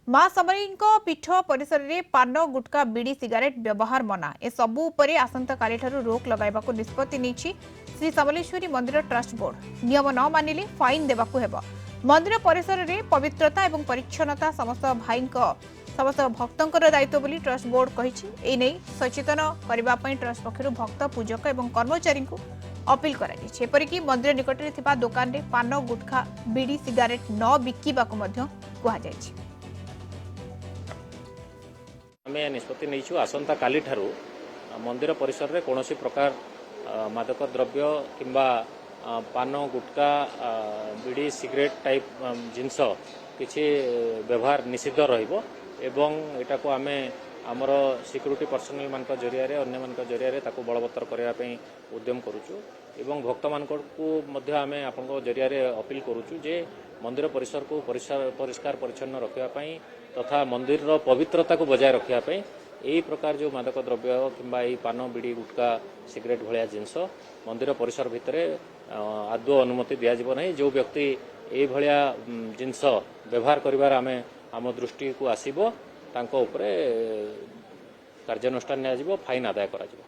मां समरी पीठ परिसर में पान गुटका बीड़ी सिगारेट व्यवहार मना ए सबू उपरे आसंता काली ठारू रोक लगाइबाकू निष्पत्ति नेछि श्री समलेश्वरी मंदिर ट्रस्ट बोर्ड। नियम न मानिले फाइन देबाकू हेबो। मंदिर परिसर में पवित्रता एवं परिच्छन्नता समस्त समस्त भक्तंकर दायित्व बोली ट्रस्ट बोर्ड कहिछि। ए नै सचेतन करबा पई ट्रस्ट पक्षरु भक्त पूजक एवं कर्मचारी को अपील करा जायछि। एपरिकी मंदिर निकटरे थिबा दुकान रे पान गुटखा बीड़ी सिगारेट न बिकिबाकू मध्य कुहा जायछि। आम निष्पत्ति नहीं आसंता काली ठारू मंदिर परिसर में कौन प्रकार मादक द्रव्य किंबा पान गुटका बीड़ी सिगरेट टाइप जिनस किसी व्यवहार निषिद्ध रहिबो एवं एटा को आमे आमर सिक्यूरिटी पर्सनल मान जरिया अन्य मान जरिया ताको बलवत्तर करने उद्यम करुचु एवं भक्त मान को आमे आपन जरिया अपील करुचु जे मंदिर परिसर को परिष्कार परिच्छन्न रखापी तथा मंदिर पवित्रता को बजाय रखापी यही प्रकार जो मादक द्रव्य किंबा पान बीड़ी गुटका सिगरेट भाया जिनस मंदिर परिसर भितर आदौ अनुमति दिज्व ना। जो व्यक्ति ये भाया जिनस व्यवहार करिवार आम दृष्टि को आसब तांको उपरे कार्यानुष्ठान नियाजिबो, फाइन आदाय करा जिवो।